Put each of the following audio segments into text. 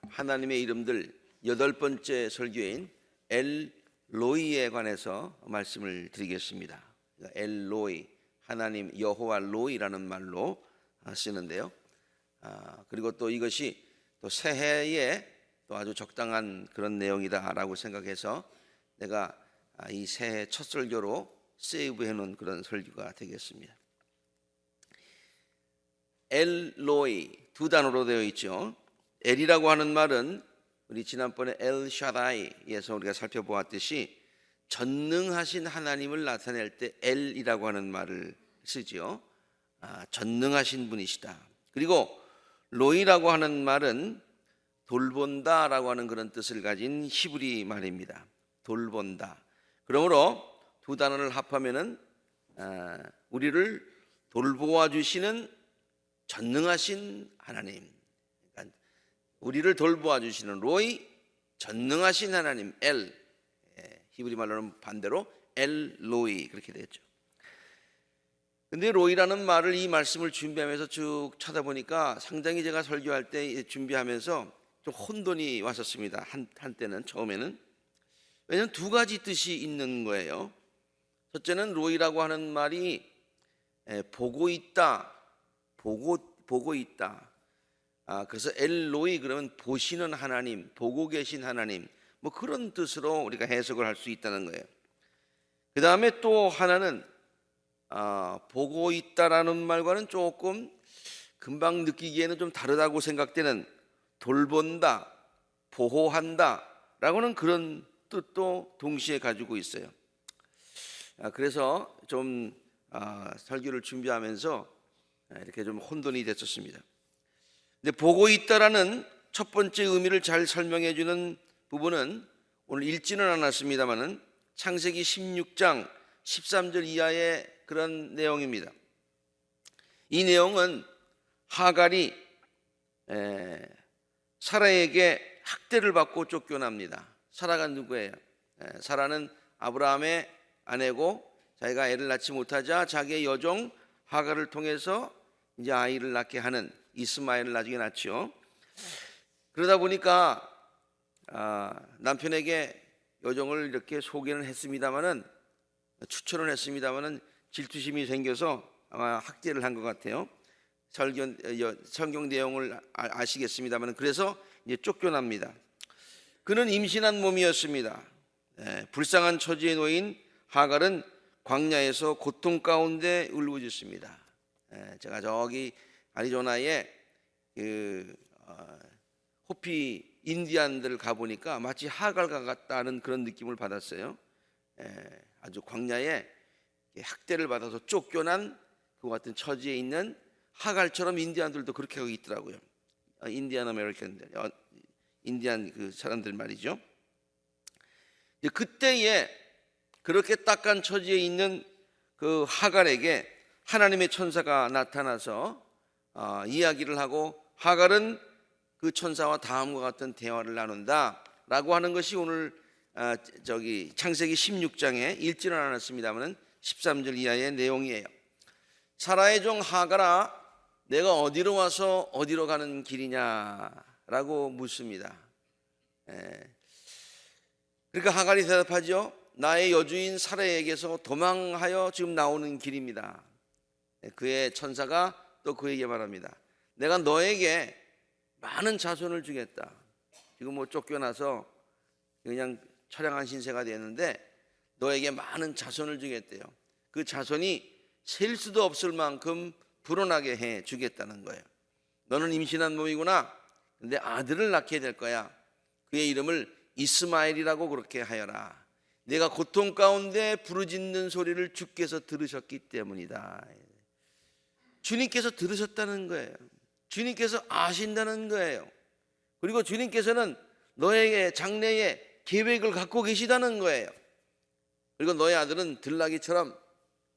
하나님의 이름들 8번째 설교인 엘로이에 관해서 말씀을 드리겠습니다. 엘로이, 하나님 여호와 로이라는 말로 쓰는데요. 그리고 또 이것이 또 새해에 또 아주 적당한 그런 내용이다라고 생각해서 내가 이 새해 첫 설교로 세이브해 놓은 그런 설교가 되겠습니다. 엘로이 두 단어로 되어 있죠. 엘이라고 하는 말은 우리 지난번에 엘샤다이에서 우리가 살펴보았듯이 전능하신 하나님을 나타낼 때 엘이라고 하는 말을 쓰죠. 전능하신 분이시다. 그리고 로이라고 하는 말은 돌본다라고 하는 그런 뜻을 가진 히브리 말입니다. 돌본다. 그러므로 두 단어를 합하면은 우리를 돌보아 주시는 전능하신 하나님, 그러니까 우리를 돌보아 주시는 로이, 전능하신 하나님 엘, 히브리 말로는 반대로 엘로이 그렇게 됐죠. 근데 로이라는 말을 이 말씀을 준비하면서 쭉 쳐다보니까 상당히 제가 설교할 때 준비하면서 좀 혼돈이 왔었습니다. 한때는 처음에는. 왜냐하면 두 가지 뜻이 있는 거예요. 첫째는 로이라고 하는 말이 보고 있다, 보고 있다. 그래서 엘로이 그러면 보시는 하나님, 보고 계신 하나님, 뭐 그런 뜻으로 우리가 해석을 할 수 있다는 거예요. 그 다음에 또 하나는 보고 있다라는 말과는 조금 금방 느끼기에는 좀 다르다고 생각되는 돌본다, 보호한다 라고는 그런 뜻도 동시에 가지고 있어요. 그래서 좀 설교를 준비하면서 이렇게 좀 혼돈이 됐었습니다. 근데 보고 있다라는 첫 번째 의미를 잘 설명해 주는 부분은 오늘 읽지는 않았습니다만은 창세기 16장 13절 이하의 그런 내용입니다. 이 내용은 하갈이 사라에게 학대를 받고 쫓겨납니다. 사라가 누구예요? 사라는 아브라함의 아내고 자기가 애를 낳지 못하자 자기의 여종 하갈을 통해서 이제 아이를 낳게 하는 이스마엘을 나중에 낳죠. 그러다 보니까 남편에게 여종을 이렇게 소개는 했습니다마는 추천을 했습니다마는 질투심이 생겨서 아마 학대를 한 것 같아요. 성경 내용을 아시겠습니다만 그래서 이제 쫓겨납니다. 그는 임신한 몸이었습니다. 불쌍한 처지에 놓인 하갈은 광야에서 고통 가운데 울부짖습니다. 제가 저기 애리조나에 호피 인디안들 가보니까 마치 하갈과 같다는 그런 느낌을 받았어요. 아주 광야에 학대를 받아서 쫓겨난 그 같은 처지에 있는 하갈처럼 인디안들도 그렇게 하고 있더라고요. 인디안 아메리칸들, 인디안 그 사람들 말이죠. 그때에 그렇게 딱한 처지에 있는 그 하갈에게 하나님의 천사가 나타나서 이야기를 하고 하갈은 그 천사와 다음과 같은 대화를 나눈다라고 하는 것이 오늘 저기 창세기 16장에 읽지는 않았습니다만 13절 이하의 내용이에요. 사라의 종 하갈아, 내가 어디로 와서 어디로 가는 길이냐라고 묻습니다. 그러니까 하갈이 대답하죠. 나의 여주인 사라에게서 도망하여 지금 나오는 길입니다. 그의 천사가 또 그에게 말합니다. 내가 너에게 많은 자손을 주겠다. 지금 뭐 쫓겨나서 그냥 처량한 신세가 되었는데 너에게 많은 자손을 주겠대요. 그 자손이 셀 수도 없을 만큼 불어나게 해 주겠다는 거예요. 너는 임신한 몸이구나. 근데 아들을 낳게 될 거야. 그의 이름을 이스마엘이라고 그렇게 하여라. 내가 고통 가운데 부르짖는 소리를 주께서 들으셨기 때문이다. 주님께서 들으셨다는 거예요. 주님께서 아신다는 거예요. 그리고 주님께서는 너에게 장래에 계획을 갖고 계시다는 거예요. 그리고 너의 아들은 들나귀처럼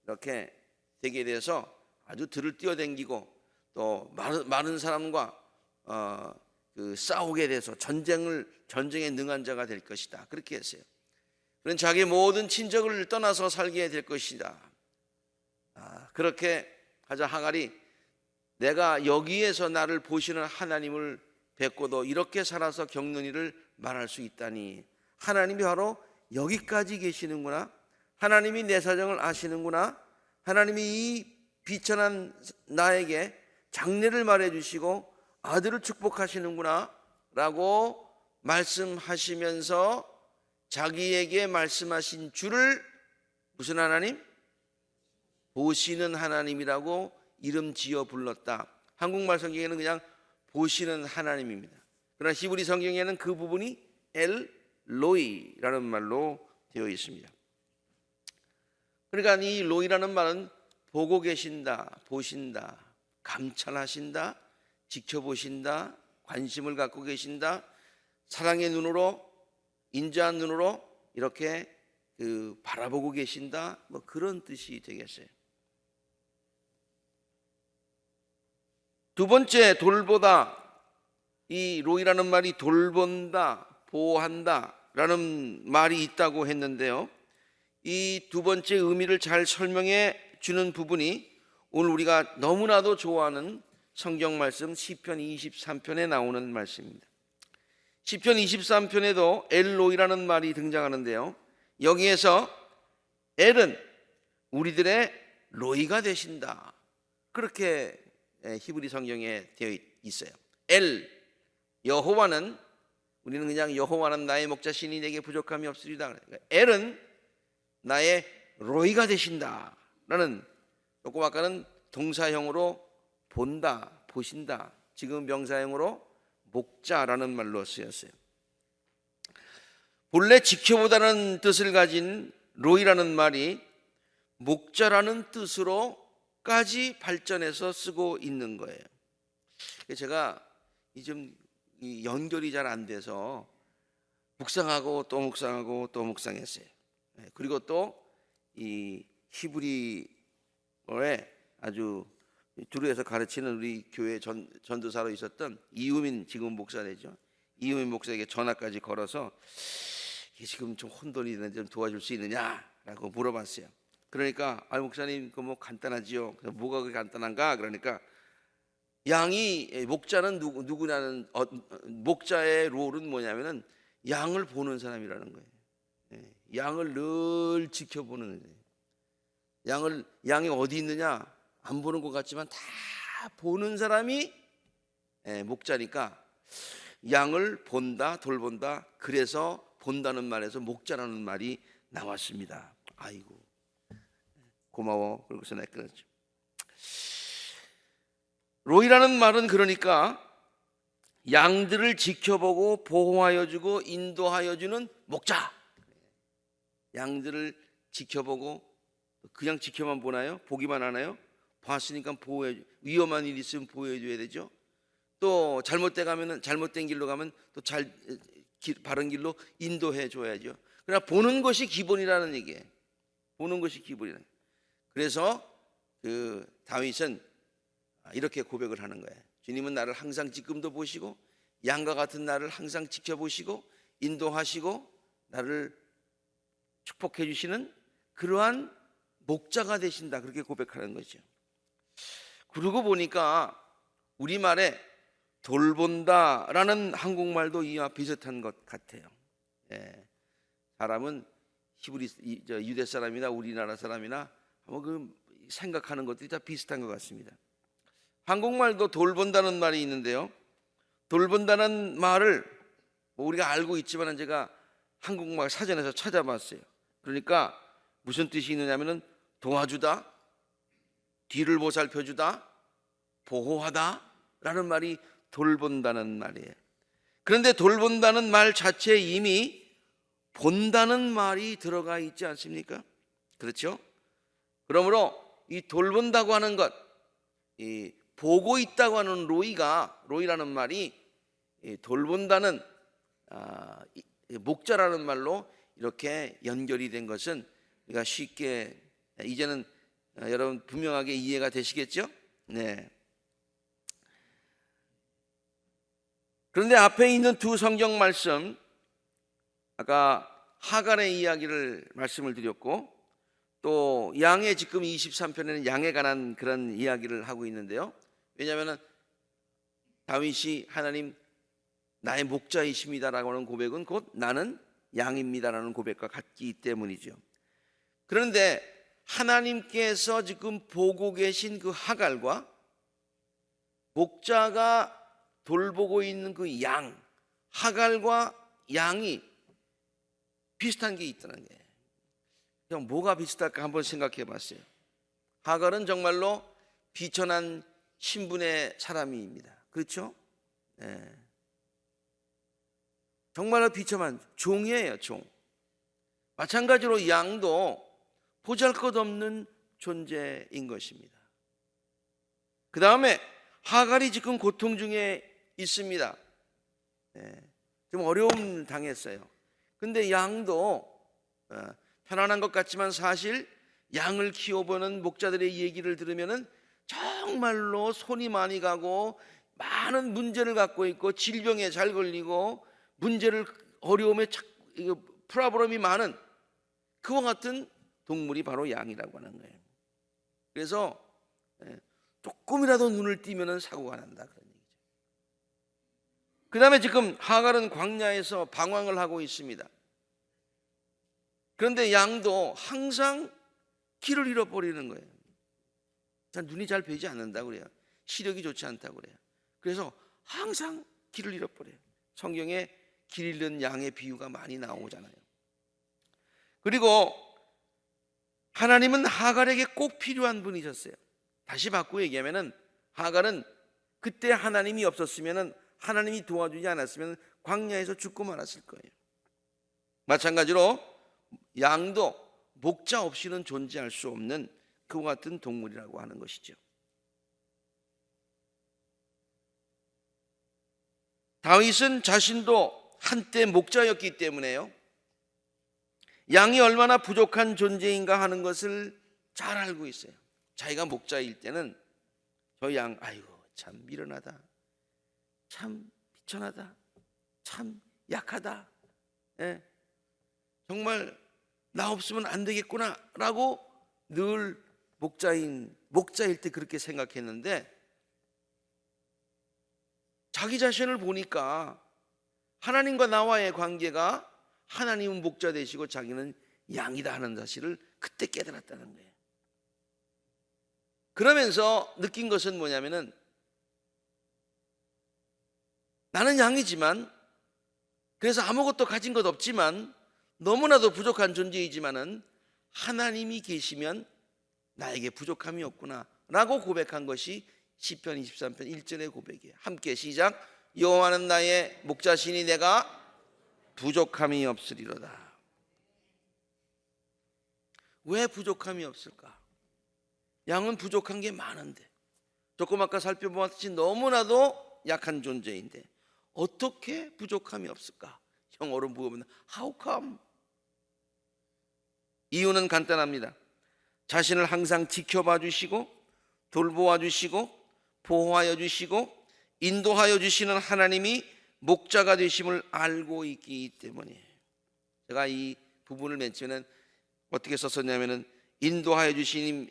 이렇게 되게 돼서 아주 들을 뛰어댕기고 또 많은 사람과 싸우게 돼서 전쟁에 능한 자가 될 것이다. 그렇게 했어요. 그는 자기 모든 친척을 떠나서 살게 될 것이다. 그렇게 하자 하갈이 내가 여기에서 나를 보시는 하나님을 뵙고도 이렇게 살아서 겪는 일을 말할 수 있다니, 하나님이 바로 여기까지 계시는구나, 하나님이 내 사정을 아시는구나, 하나님이 이 비천한 나에게 장래를 말해주시고 아들을 축복하시는구나 라고 말씀하시면서 자기에게 말씀하신 주를 무슨 하나님? 보시는 하나님이라고 이름 지어 불렀다. 한국말 성경에는 그냥 보시는 하나님입니다. 그러나 히브리 성경에는 그 부분이 엘로이라는 말로 되어 있습니다. 그러니까 이 로이라는 말은 보고 계신다, 보신다, 감찰하신다, 지켜보신다, 관심을 갖고 계신다, 사랑의 눈으로, 인자한 눈으로 이렇게 바라보고 계신다, 뭐 그런 뜻이 되겠어요. 두 번째, 돌보다. 이 로이라는 말이 돌본다, 보호한다 라는 말이 있다고 했는데요, 이 두 번째 의미를 잘 설명해 주는 부분이 오늘 우리가 너무나도 좋아하는 성경 말씀 시편 23편에 나오는 말씀입니다. 시편 23편에도 엘로이라는 말이 등장하는데요, 여기에서 엘은 우리들의 로이가 되신다, 그렇게 히브리 성경에 되어 있어요. 엘, 여호와는, 우리는 그냥 여호와는 나의 목자, 신이 내게 부족함이 없으리다. 그러니까 엘은 나의 로이가 되신다 라는, 조금 아까는 동사형으로 본다, 보신다, 지금 명사형으로 목자라는 말로 쓰였어요. 본래 지켜보다는 뜻을 가진 로이라는 말이 목자라는 뜻으로까지 발전해서 쓰고 있는 거예요. 제가 좀 연결이 잘 안 돼서 묵상하고 또 묵상하고 또 묵상했어요. 그리고 또 이 히브리어에 아주 두루에서 가르치는 우리 교회 전도사로 있었던 이우민, 지금 목사되죠, 이우민 목사에게 전화까지 걸어서 지금 좀 혼돈이 되는데 좀 도와줄 수 있느냐라고 물어봤어요. 그러니까 목사님, 그 뭐 간단하지요. 뭐가 그렇게 간단한가? 그러니까 양이, 목자는 누구냐는, 목자의 롤은 뭐냐면은 양을 보는 사람이라는 거예요. 양을 늘 지켜보는 거예요. 양이 어디 있느냐 안 보는 것 같지만 다 보는 사람이 목자니까, 양을 본다, 돌본다, 그래서 본다는 말에서 목자라는 말이 나왔습니다. 아이고 고마워. 그러고서 내가 끊었죠. 로이라는 말은 그러니까 양들을 지켜보고 보호하여 주고 인도하여 주는 목자. 양들을 지켜보고, 그냥 지켜만 보나요? 보기만 하나요? 봤으니까 위험한 일 있으면 보호해 줘야 되죠. 또 잘못된 길로 가면 또 바른 길로 인도해 줘야죠. 그러나 보는 것이 기본이라는 얘기예요. 보는 것이 기본이라는. 그래서 다윗은 이렇게 고백을 하는 거예요. 주님은 나를 항상 지금도 보시고 양과 같은 나를 항상 지켜보시고 인도하시고 나를 축복해 주시는 그러한 목자가 되신다, 그렇게 고백하는 거죠. 그러고 보니까 우리말에 돌본다라는 한국말도 이와 비슷한 것 같아요. 사람은 유대 사람이나 우리나라 사람이나 그 생각하는 것들이 다 비슷한 것 같습니다. 한국말도 돌본다는 말이 있는데요, 돌본다는 말을 우리가 알고 있지만 제가 한국말 사전에서 찾아봤어요. 그러니까 무슨 뜻이 있느냐면은 도와주다, 뒤를 보살펴주다, 보호하다 라는 말이 돌본다는 말이에요. 그런데 돌본다는 말 자체에 이미 본다는 말이 들어가 있지 않습니까? 그렇죠? 그러므로 이 돌본다고 하는 것, 이 보고 있다고 하는 로이라는 말이 돌본다는 목자라는 말로 이렇게 연결이 된 것은 우리가 쉽게 이제는 여러분 분명하게 이해가 되시겠죠? 네. 그런데 앞에 있는 두 성경 말씀, 아까 하갈의 이야기를 말씀을 드렸고, 또 양의, 지금 23편에는 양에 관한 그런 이야기를 하고 있는데요. 왜냐하면 다윗이 하나님 나의 목자이십니다라고 하는 고백은 곧 나는 양입니다라는 고백과 같기 때문이죠. 그런데 하나님께서 지금 보고 계신 그 하갈과 목자가 돌보고 있는 그 양, 하갈과 양이 비슷한 게 있다는 거예요. 그럼 뭐가 비슷할까 한번 생각해 봤어요. 하갈은 정말로 비천한 신분의 사람입니다. 그렇죠? 네. 정말로 비천한 종이에요, 종. 마찬가지로 양도 보잘것없는 존재인 것입니다. 그 다음에 하갈이 지금 고통 중에 있습니다. 좀 어려움 당했어요. 근데 양도 편안한 것 같지만 사실 양을 키워보는 목자들의 얘기를 들으면 정말로 손이 많이 가고 많은 문제를 갖고 있고 질병에 잘 걸리고 문제를 어려움에 프라브럼이 많은 그와 같은 동물이 바로 양이라고 하는 거예요. 그래서 조금이라도 눈을 띄면 사고가 난다 그런 얘기죠. 그 다음에 지금 하갈은 광야에서 방황을 하고 있습니다. 그런데 양도 항상 길을 잃어버리는 거예요. 눈이 잘 보이지 않는다고 그래요. 시력이 좋지 않다고 그래요. 그래서 항상 길을 잃어버려요. 성경에 길 잃는 양의 비유가 많이 나오잖아요. 그리고 하나님은 하갈에게 꼭 필요한 분이셨어요. 다시 바꾸어 얘기하면 하갈은 그때 하나님이 없었으면, 하나님이 도와주지 않았으면 광야에서 죽고 말았을 거예요. 마찬가지로 양도 목자 없이는 존재할 수 없는 그와 같은 동물이라고 하는 것이죠. 다윗은 자신도 한때 목자였기 때문에요, 양이 얼마나 부족한 존재인가 하는 것을 잘 알고 있어요. 자기가 목자일 때는 저 양, 아이고 참 미련하다, 참 비천하다, 참 약하다, 정말 나 없으면 안 되겠구나 라고 늘 목자일 때 그렇게 생각했는데, 자기 자신을 보니까 하나님과 나와의 관계가 하나님은 목자 되시고 자기는 양이다 하는 사실을 그때 깨달았다는 거예요. 그러면서 느낀 것은 뭐냐면은, 나는 양이지만, 그래서 아무것도 가진 것 없지만, 너무나도 부족한 존재이지만은 하나님이 계시면 나에게 부족함이 없구나 라고 고백한 것이 시편 23편 1절의 고백이에요. 함께 시작. 여호와는 나의 목자시니 내가 부족함이 없으리로다. 왜 부족함이 없을까? 양은 부족한 게 많은데, 조금 아까 살펴보았듯이 너무나도 약한 존재인데 어떻게 부족함이 없을까? 영어로 물어보면 How come? 이유는 간단합니다. 자신을 항상 지켜봐 주시고 돌보아 주시고 보호하여 주시고 인도하여 주시는 하나님이 목자가 되심을 알고 있기 때문이에요. 제가 이 부분을 맨 처음에는 어떻게 썼었냐면은, 인도하여 주시니,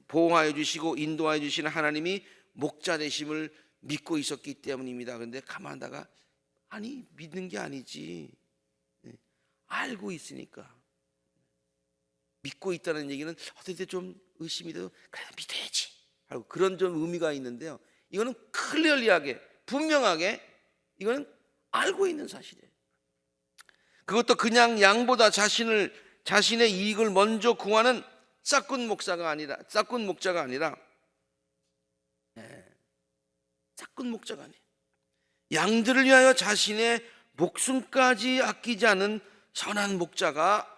보호하여 주시고 인도하여 주시는 하나님이 목자 되심을 믿고 있었기 때문입니다. 그런데 가만다가 아니, 믿는 게 아니지, 알고 있으니까. 믿고 있다는 얘기는 어떨 때 좀 의심이 돼도 그래 믿어야지 하고 그런 좀 의미가 있는데요, 이거는 클리어리하게 분명하게 이거는 알고 있는 사실이에요. 그것도 그냥 양보다 자신의 이익을 먼저 구하는 싹군 목자가 아니라 싹군 목자가 아니라 양들을 위하여 자신의 목숨까지 아끼지 않은 선한 목자가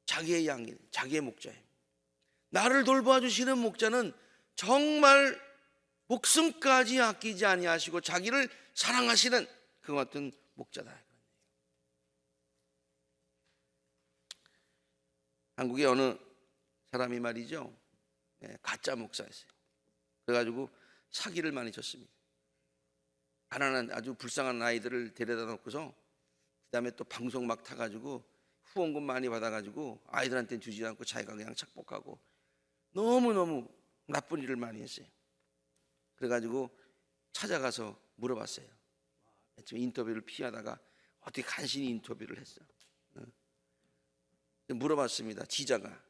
자기의 양인, 자기의 목자예요. 나를 돌봐 주시는 목자는 정말 목숨까지 아끼지 아니하시고 자기를 사랑하시는 그 같은 목자다. 한국의 어느 사람이 말이죠, 가짜 목사였어요. 그래가지고 사기를 많이 쳤습니다. 가난한 아주 불쌍한 아이들을 데려다 놓고서 그 다음에 또 방송 막 타가지고 후원금 많이 받아가지고 아이들한테는 주지 않고 자기가 그냥 착복하고 너무너무 나쁜 일을 많이 했어요. 그래가지고 찾아가서 물어봤어요. 지금 인터뷰를 피하다가 어떻게 간신히 인터뷰를 했어. 물어봤습니다. 지자가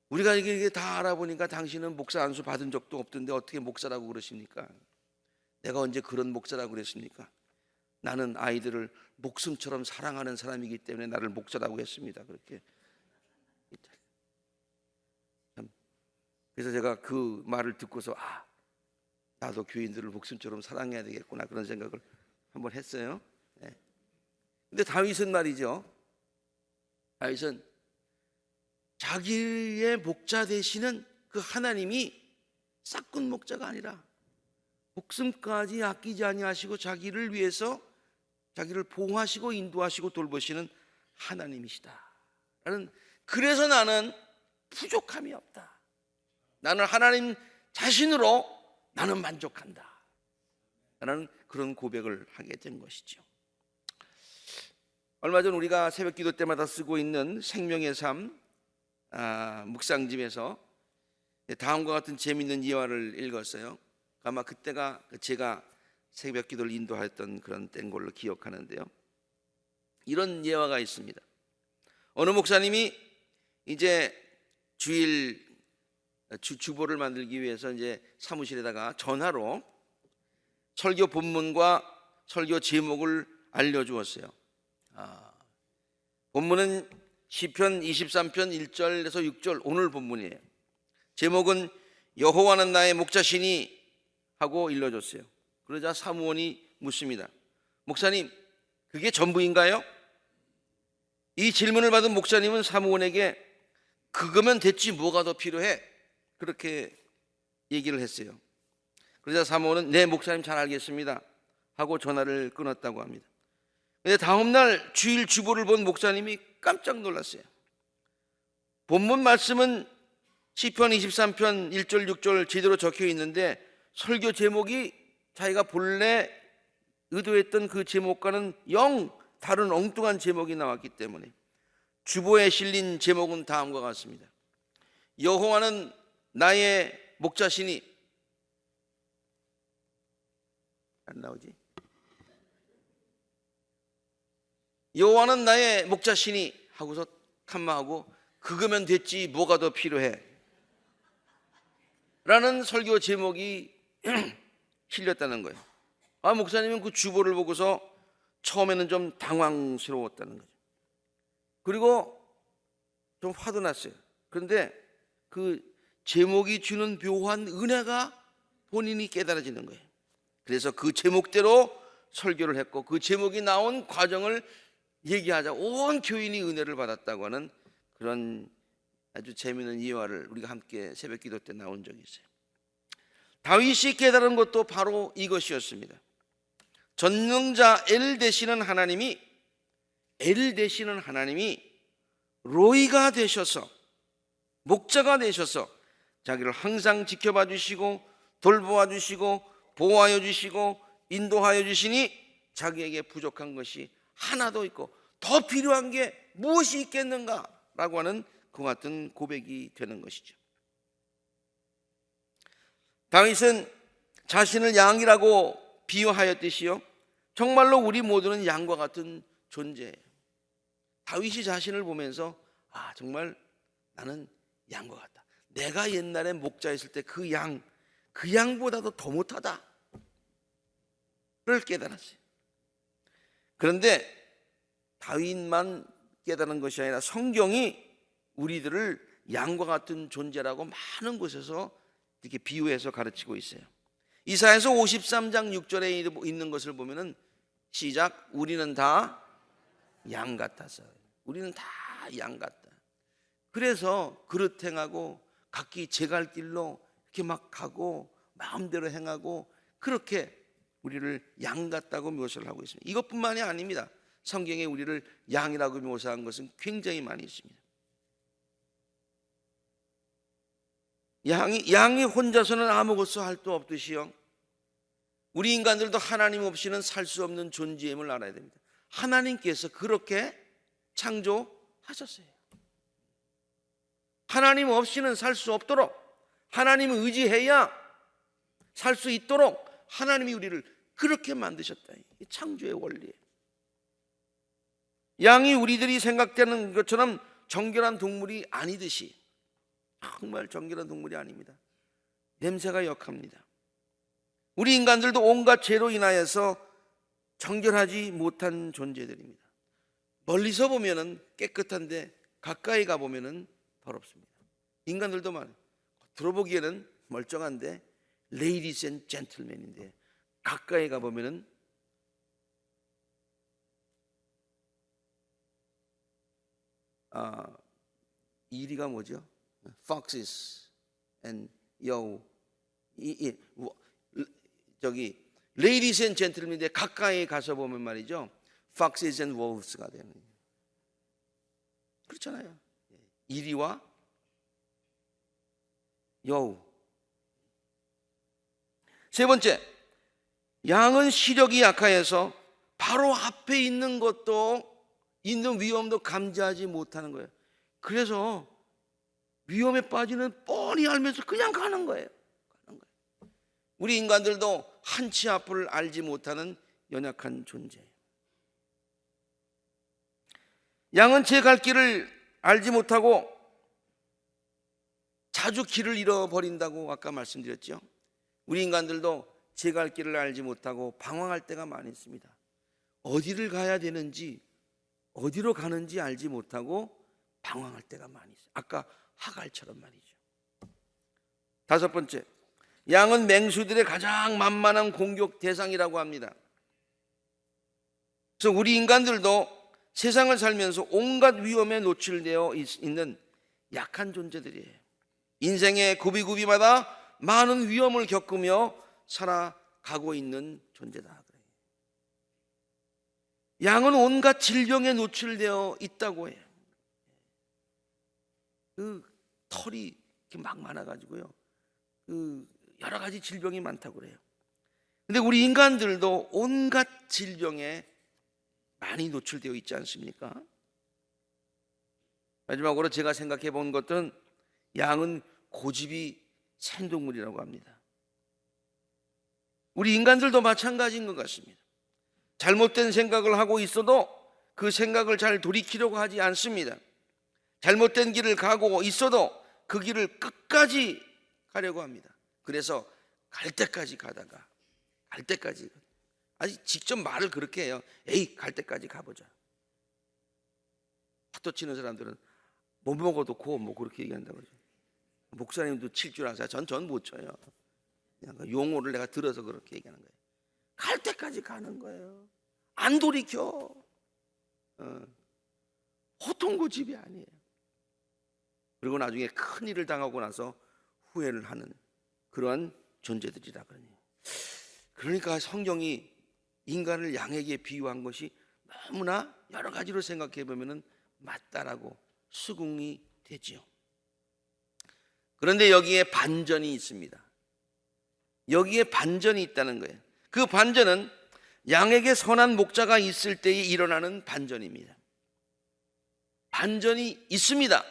우리가 이게 다 알아보니까 당신은 목사 안수 받은 적도 없던데 어떻게 목사라고 그러십니까? 내가 언제 그런 목사라고 그랬습니까? 나는 아이들을 목숨처럼 사랑하는 사람이기 때문에 나를 목사라고 했습니다. 그렇게. 그래서 제가 그 말을 듣고서 나도 교인들을 목숨처럼 사랑해야 되겠구나 그런 생각을 한번 했어요. 근데 다윗은 말이죠. 다윗은 자기의 목자 되시는 그 하나님이 싹군 목자가 아니라 목숨까지 아끼지 아니하시고 자기를 위해서 자기를 보호하시고 인도하시고 돌보시는 하나님이시다. 그래서 나는 부족함이 없다. 나는 하나님 자신으로 나는 만족한다. 라는 그런 고백을 하게 된 것이죠. 얼마 전 우리가 새벽 기도 때마다 쓰고 있는 생명의 삶 묵상집에서 다음과 같은 재미있는 예화를 읽었어요. 아마 그때가 제가 새벽 기도를 인도했던 그런 때인 걸로 기억하는데요. 이런 예화가 있습니다. 어느 목사님이 이제 주보를 만들기 위해서 이제 사무실에다가 전화로 설교 본문과 설교 제목을 알려주었어요. 본문은 시편 23편 1절에서 6절 오늘 본문이에요. 제목은 여호와는 나의 목자시니 하고 일러줬어요. 그러자 사무원이 묻습니다. 목사님, 그게 전부인가요? 이 질문을 받은 목사님은 사무원에게 그거면 됐지 뭐가 더 필요해? 그렇게 얘기를 했어요. 그러자 사무원은 네 목사님 잘 알겠습니다 하고 전화를 끊었다고 합니다. 근데 다음날 주일 주보를 본 목사님이 깜짝 놀랐어요. 본문 말씀은 시편 23편 1절 6절 제대로 적혀 있는데 설교 제목이 자기가 본래 의도했던 그 제목과는 영 다른 엉뚱한 제목이 나왔기 때문에 주보에 실린 제목은 다음과 같습니다. 여호와는 나의 목자시니 안 나오지? 여호와는 나의 목자시니 하고서 칸마하고 그거면 됐지 뭐가 더 필요해? 라는 설교 제목이 실렸다는 거예요. 목사님은 그 주보를 보고서 처음에는 좀 당황스러웠다는 거죠. 그리고 좀 화도 났어요. 그런데 그 제목이 주는 묘한 은혜가 본인이 깨달아지는 거예요. 그래서 그 제목대로 설교를 했고 그 제목이 나온 과정을 얘기하자 온 교인이 은혜를 받았다고 하는 그런 아주 재미있는 예화를 우리가 함께 새벽 기도 때 나온 적이 있어요. 다윗이 깨달은 것도 바로 이것이었습니다. 전능자 엘 되시는 하나님이 로이가 되셔서 목자가 되셔서 자기를 항상 지켜봐 주시고 돌보아 주시고 보호하여 주시고 인도하여 주시니 자기에게 부족한 것이 하나도 있고 더 필요한 게 무엇이 있겠는가라고 하는 그와 같은 고백이 되는 것이죠. 다윗은 자신을 양이라고 비유하였듯이요, 정말로 우리 모두는 양과 같은 존재예요. 다윗이 자신을 보면서 정말 나는 양과 같다. 내가 옛날에 목자였을 때 그 양보다도 더 못하다 를 깨달았어요. 그런데 다윗만 깨달은 것이 아니라 성경이 우리들을 양과 같은 존재라고 많은 곳에서 이렇게 비유해서 가르치고 있어요. 이사야서 53장 6절에 있는 것을 보면은 시작, 우리는 다 양 같아서, 우리는 다 양 같다. 그래서 그릇 행하고 각기 제 갈 길로 이렇게 막 가고 마음대로 행하고 그렇게 우리를 양 같다고 묘사를 하고 있습니다. 이것뿐만이 아닙니다. 성경에 우리를 양이라고 묘사한 것은 굉장히 많이 있습니다. 양이 혼자서는 아무것도 할 수 없듯이요, 우리 인간들도 하나님 없이는 살 수 없는 존재임을 알아야 됩니다. 하나님께서 그렇게 창조하셨어요. 하나님 없이는 살 수 없도록, 하나님을 의지해야 살 수 있도록 하나님이 우리를 그렇게 만드셨다. 이 창조의 원리예요. 양이 우리들이 생각되는 것처럼 정결한 동물이 아니듯이 정말 정결한 동물이 아닙니다. 냄새가 역합니다. 우리 인간들도 온갖 죄로 인하여서 정결하지 못한 존재들입니다. 멀리서 보면은 깨끗한데 가까이 가보면은 더럽습니다. 인간들도 말해요. 들어보기에는 멀쩡한데 레이디스 앤 젠틀맨인데 가까이 가보면은 이리가 뭐죠? Foxes and 여우. 저기 Ladies and Gentlemen인데 가까이 가서 보면 말이죠, Foxes and Wolves가 되는. 그렇잖아요. 이리와 여우. 세 번째, 양은 시력이 약하여서 바로 앞에 있는 것도, 있는 위험도 감지하지 못하는 거예요. 그래서 위험에 빠지는 뻔히 알면서 그냥 가는 거예요. 우리 인간들도 한치 앞을 알지 못하는 연약한 존재예요. 양은 제 갈 길을 알지 못하고 자주 길을 잃어버린다고 아까 말씀드렸죠. 우리 인간들도 제 갈 길을 알지 못하고 방황할 때가 많이 있습니다. 어디를 가야 되는지, 어디로 가는지 알지 못하고 방황할 때가 많이 있어요. 아까 하갈처럼 말이죠. 다섯 번째, 양은 맹수들의 가장 만만한 공격 대상이라고 합니다. 그래서 우리 인간들도 세상을 살면서 온갖 위험에 노출되어 있는 약한 존재들이에요. 인생의 굽이굽이마다 많은 위험을 겪으며 살아가고 있는 존재다. 양은 온갖 질병에 노출되어 있다고 해요. 그 털이 이렇게 막 많아가지고요, 그 여러 가지 질병이 많다고 그래요. 근데 우리 인간들도 온갖 질병에 많이 노출되어 있지 않습니까? 마지막으로 제가 생각해 본 것은 양은 고집이 센 동물이라고 합니다. 우리 인간들도 마찬가지인 것 같습니다. 잘못된 생각을 하고 있어도 그 생각을 잘 돌이키려고 하지 않습니다. 잘못된 길을 가고 있어도 그 길을 끝까지 가려고 합니다. 그래서 갈 때까지 가다가, 갈 때까지, 아직 직접 말을 그렇게 해요. 에이, 갈 때까지 가보자. 파도 치는 사람들은 못 먹어도 고 뭐 그렇게 얘기한다고 그러죠. 목사님도 칠 줄 아세요? 전 못 쳐요. 그냥 용어를 내가 들어서 그렇게 얘기하는 거예요. 갈 때까지 가는 거예요. 안 돌이켜. 호통고집이 아니에요. 그리고 나중에 큰 일을 당하고 나서 후회를 하는 그러한 존재들이라 그러네요. 그러니까 성경이 인간을 양에게 비유한 것이 너무나 여러 가지로 생각해 보면 맞다라고 수긍이 되지요. 그런데 여기에 반전이 있습니다. 여기에 반전이 있다는 거예요. 그 반전은 양에게 선한 목자가 있을 때에 일어나는 반전입니다. 반전이 있습니다.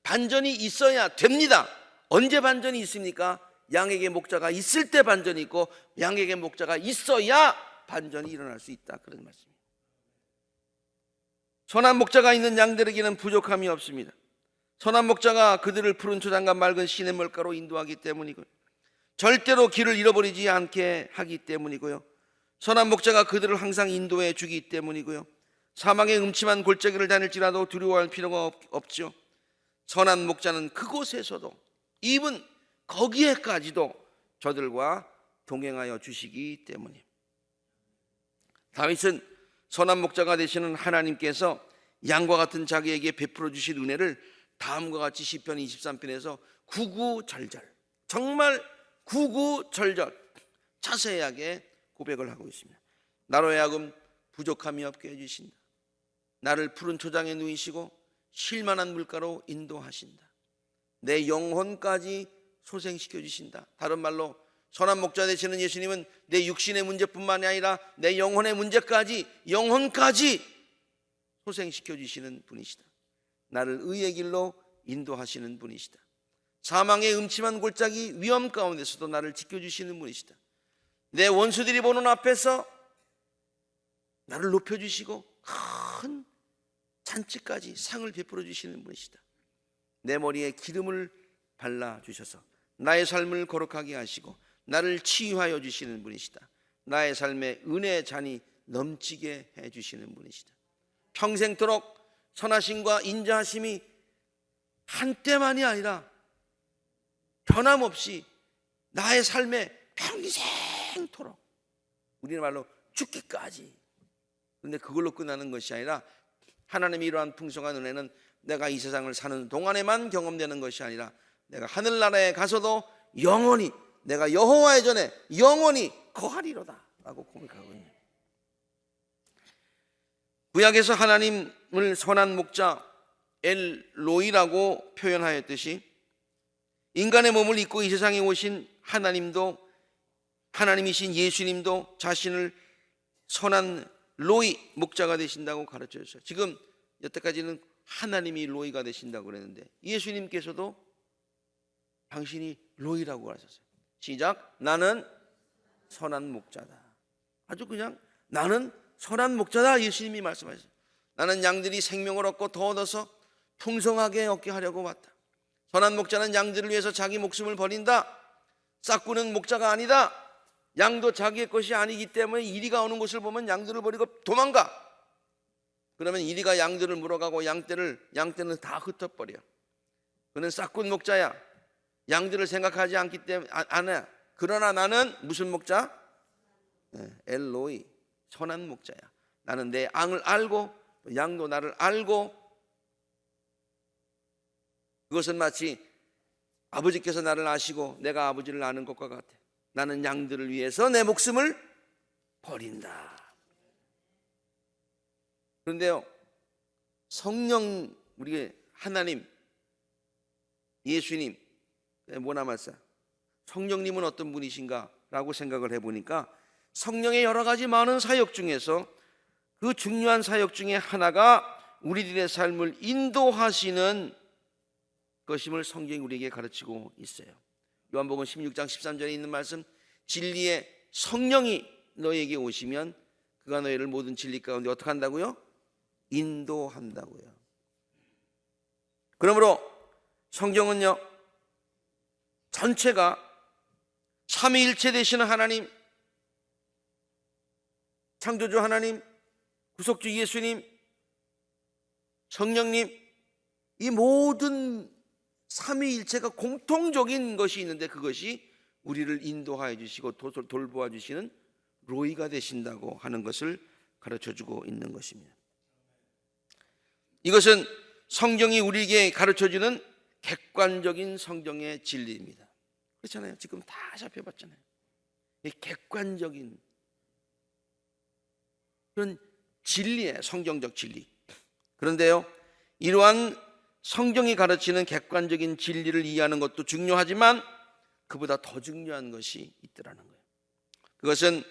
반전이 있어야 됩니다. 언제 반전이 있습니까? 양에게 목자가 있을 때 반전이 있고 양에게 목자가 있어야 반전이 일어날 수 있다, 그런 말씀입니다. 선한 목자가 있는 양들에게는 부족함이 없습니다. 선한 목자가 그들을 푸른 초장과 맑은 시냇물가로 인도하기 때문이고요, 절대로 길을 잃어버리지 않게 하기 때문이고요, 선한 목자가 그들을 항상 인도해 주기 때문이고요, 사망의 음침한 골짜기를 다닐지라도 두려워할 필요가 없죠. 선한 목자는 그곳에서도, 이분 거기에까지도 저들과 동행하여 주시기 때문입니다. 다윗은 선한 목자가 되시는 하나님께서 양과 같은 자기에게 베풀어 주신 은혜를 다음과 같이 시편 23편에서 구구절절, 정말 구구절절 자세하게 고백을 하고 있습니다. 나로 하여금 부족함이 없게 해주신다. 나를 푸른 초장에 누이시고 쉴만한 물가로 인도하신다. 내 영혼까지 소생시켜 주신다. 다른 말로 선한 목자 되시는 예수님은 내 육신의 문제뿐만이 아니라 내 영혼의 문제까지, 영혼까지 소생시켜 주시는 분이시다. 나를 의의 길로 인도하시는 분이시다. 사망의 음침한 골짜기 위험 가운데서도 나를 지켜주시는 분이시다. 내 원수들이 보는 앞에서 나를 높여주시고 큰 잔치까지 상을 베풀어 주시는 분이시다. 내 머리에 기름을 발라주셔서 나의 삶을 거룩하게 하시고 나를 치유하여 주시는 분이시다. 나의 삶에 은혜의 잔이 넘치게 해주시는 분이시다. 평생토록 선하심과 인자하심이 한때만이 아니라 변함없이 나의 삶에 평생토록, 우리는 말로 죽기까지. 그런데 그걸로 끝나는 것이 아니라 하나님의 이러한 풍성한 은혜는 내가 이 세상을 사는 동안에만 경험되는 것이 아니라 내가 하늘나라에 가서도 영원히, 내가 여호와의 전에 영원히 거하리로다 라고 고백하거든요. 구약에서 하나님을 선한 목자 엘로이라고 표현하였듯이 인간의 몸을 입고 이 세상에 오신 하나님도, 하나님이신 예수님도 자신을 선한 로이 목자가 되신다고 가르쳐 주셨어요. 지금 여태까지는 하나님이 로이가 되신다고 그랬는데 예수님께서도 당신이 로이라고 하셨어요. 시작. 나는 선한 목자다. 아주 그냥 나는 선한 목자다 예수님이 말씀하셨어요. 나는 양들이 생명을 얻고 더 얻어서 풍성하게 얻게 하려고 왔다. 선한 목자는 양들을 위해서 자기 목숨을 버린다. 싹구는 목자가 아니다. 양도 자기의 것이 아니기 때문에 이리가 오는 곳을 보면 양들을 버리고 도망가. 그러면 이리가 양들을 물어가고 양떼는 다 흩어버려. 그는 싹군 목자야. 양들을 생각하지 않기 때문에 안 해. 그러나 나는 무슨 목자? 엘로이, 선한 목자야. 나는 내 양을 알고 양도 나를 알고, 그것은 마치 아버지께서 나를 아시고 내가 아버지를 아는 것과 같아. 나는 양들을 위해서 내 목숨을 버린다. 그런데요, 성령, 우리 하나님, 예수님, 뭐 남았어? 성령님은 어떤 분이신가? 라고 생각을 해보니까 성령의 여러 가지 많은 사역 중에서 그 중요한 사역 중에 하나가 우리들의 삶을 인도하시는 것임을 성경이 우리에게 가르치고 있어요. 요한복음 16장 13절에 있는 말씀, 진리의 성령이 너에게 오시면 그가 너희를 모든 진리 가운데 어떻게 한다고요? 인도한다고요. 그러므로 성경은요, 전체가 삼위일체 되시는 하나님, 창조주 하나님, 구속주 예수님, 성령님, 이 모든 삼위일체가 공통적인 것이 있는데 그것이 우리를 인도하여 주시고 돌보아 주시는 로이가 되신다고 하는 것을 가르쳐주고 있는 것입니다. 이것은 성경이 우리에게 가르쳐주는 객관적인 성경의 진리입니다. 그렇잖아요. 지금 다 살펴봤잖아요. 이 객관적인 그런 진리예요. 성경적 진리. 그런데요, 이러한 성경이 가르치는 객관적인 진리를 이해하는 것도 중요하지만 그보다 더 중요한 것이 있더라는 거예요. 그것은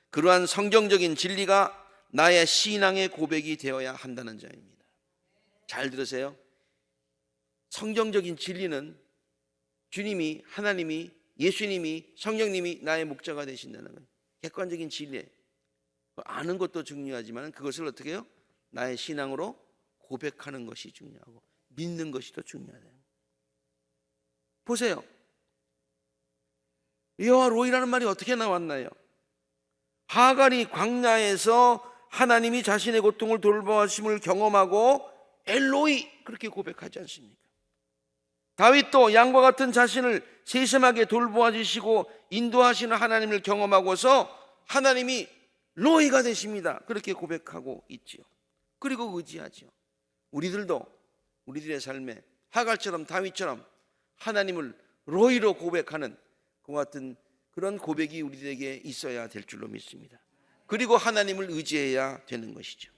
그러한 성경적인 진리가 나의 신앙의 고백이 되어야 한다는 점입니다. 잘 들으세요. 성경적인 진리는 주님이, 하나님이, 예수님이, 성령님이 나의 목자가 되신다는 거예요. 객관적인 진리. 아는 것도 중요하지만 그것을 어떻게 해요? 나의 신앙으로 고백하는 것이 중요하고 믿는 것이 더 중요하다. 보세요. 여호와 로이라는 말이 어떻게 나왔나요? 하갈이 광야에서 하나님이 자신의 고통을 돌보아심을 경험하고 엘로이 그렇게 고백하지 않습니까? 다윗도 양과 같은 자신을 세심하게 돌보아 주시고 인도하시는 하나님을 경험하고서 하나님이 로이가 되십니다. 그렇게 고백하고 있지요. 그리고 의지하지요. 우리들도 우리들의 삶에 하갈처럼 다윗처럼 하나님을 로이로 고백하는 그 같은 그런 고백이 우리에게 있어야 될 줄로 믿습니다. 그리고 하나님을 의지해야 되는 것이죠.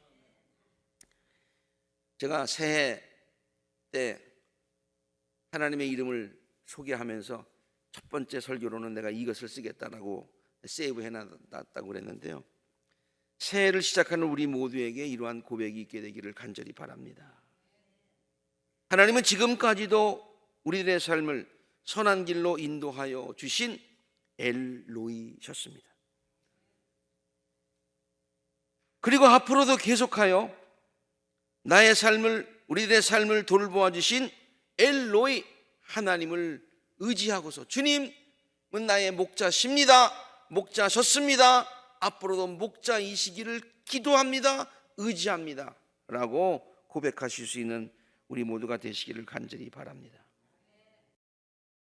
제가 새해 때 하나님의 이름을 소개하면서 첫 번째 설교로는 내가 이것을 쓰겠다라고 세이브 해놨다고 그랬는데요. 새해를 시작하는 우리 모두에게 이러한 고백이 있게 되기를 간절히 바랍니다. 하나님은 지금까지도 우리들의 삶을 선한 길로 인도하여 주신 엘로이셨습니다. 그리고 앞으로도 계속하여 나의 삶을, 우리들의 삶을 돌보아 주신 엘로이 하나님을 의지하고서 주님은 나의 목자십니다, 목자셨습니다, 앞으로도 목자이시기를 기도합니다, 의지합니다 라고 고백하실 수 있는 우리 모두가 되시기를 간절히 바랍니다.